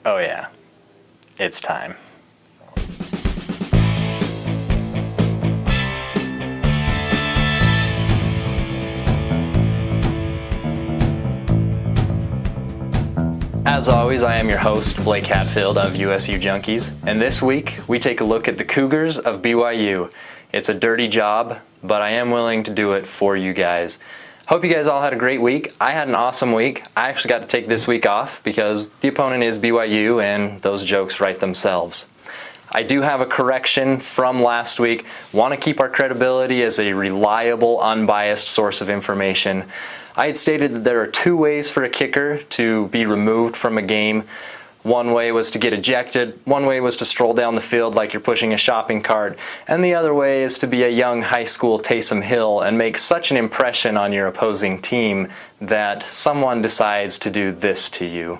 Oh yeah, it's time. As always, I am your host, Blake Hatfield of USU Junkies, and this week we take a look at the Cougars of BYU. It's a dirty job, but I am willing to do it for you guys. Hope you guys all had a great week. I had an awesome week. I actually got to take this week off because the opponent is BYU and those jokes write themselves. I do have a correction from last week. Want to keep our credibility as a reliable, unbiased source of information. I had stated that there are two ways for a kicker to be removed from a game. One way was to get ejected, one way was to stroll down the field like you're pushing a shopping cart, and the other way is to be a young high school Taysom Hill and make such an impression on your opposing team that someone decides to do this to you.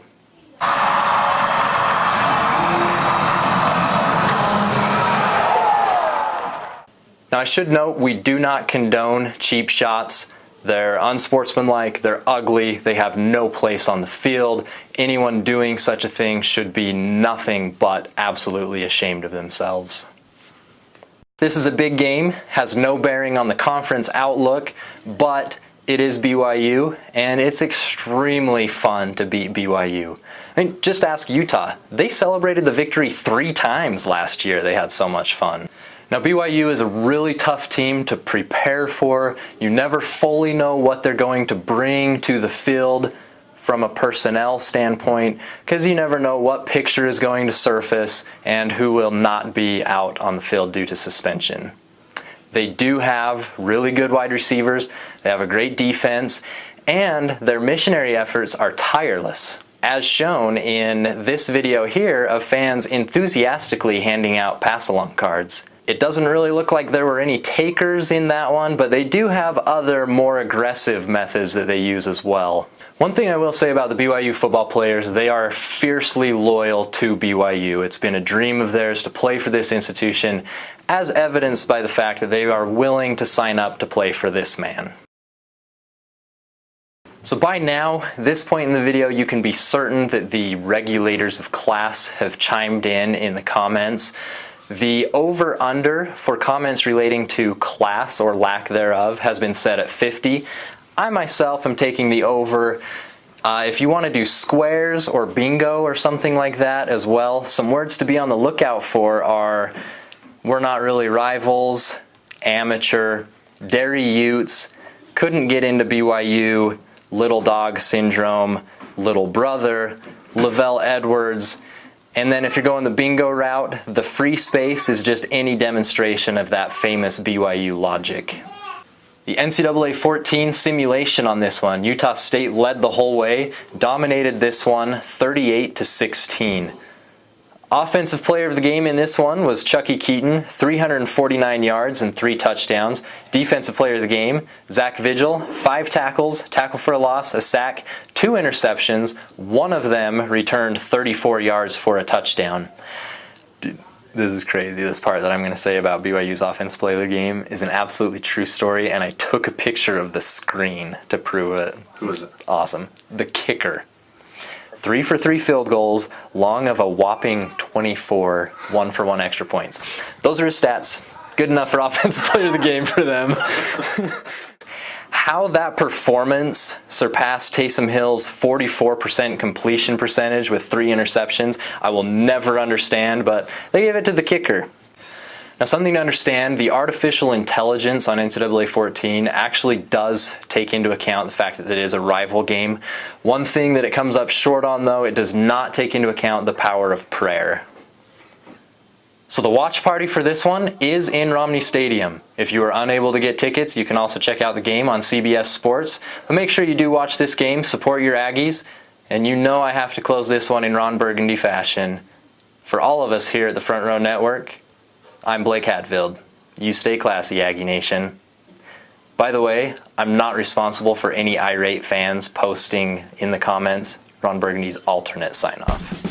Now I should note we do not condone cheap shots. They're unsportsmanlike, they're ugly, they have no place on the field. Anyone doing such a thing should be nothing but absolutely ashamed of themselves. This is a big game, has no bearing on the conference outlook, but it is BYU, and it's extremely fun to beat BYU. I mean, just ask Utah. They celebrated the victory 3 times last year. They had so much fun. Now BYU is a really tough team to prepare for. You never fully know what they're going to bring to the field from a personnel standpoint because you never know what picture is going to surface and who will not be out on the field due to suspension. They do have really good wide receivers, they have a great defense, and their missionary efforts are tireless, as shown in this video here of fans enthusiastically handing out pass-along cards. It doesn't really look like there were any takers in that one, but they do have other more aggressive methods that they use as well. One thing I will say about the BYU football players, they are fiercely loyal to BYU. It's been a dream of theirs to play for this institution, as evidenced by the fact that they are willing to sign up to play for this man. So by now, this point in the video, you can be certain that the regulators of class have chimed in the comments. The over-under for comments relating to class or lack thereof has been set at 50. I myself am taking the over. If you want to do squares or bingo or something like that as well, some words to be on the lookout for are we're not really rivals, amateur, dairy utes, couldn't get into BYU, little dog syndrome, little brother, Lavelle Edwards. And then if you're going the bingo route, the free space is just any demonstration of that famous BYU logic. The NCAA 14 simulation on this one, Utah State led the whole way, dominated this one 38-16. Offensive player of the game in this one was Chucky Keaton, 349 yards and 3 touchdowns. Defensive player of the game, Zach Vigil, 5 tackles, tackle for a loss, a sack, 2 interceptions. One of them returned 34 yards for a touchdown. Dude, this is crazy. This part that I'm going to say about BYU's offensive player of the game is an absolutely true story, and I took a picture of the screen to prove it. It was awesome. The kicker. 3 for 3 field goals, long of a whopping 24, 1 for 1 extra points. Those are his stats. Good enough for offensive player of the game for them. How that performance surpassed Taysom Hill's 44% completion percentage with 3 interceptions, I will never understand, but they gave it to the kicker. Now, something to understand, the artificial intelligence on NCAA 14 actually does take into account the fact that it is a rival game. One thing that it comes up short on, though, it does not take into account the power of prayer. So the watch party for this one is in Romney Stadium. If you are unable to get tickets, you can also check out the game on CBS Sports. But make sure you do watch this game, support your Aggies, and you know I have to close this one in Ron Burgundy fashion. For all of us here at the Front Row Network, I'm Blake Hatfield. You stay classy, Aggie Nation. By the way, I'm not responsible for any irate fans posting in the comments Ron Burgundy's alternate sign-off.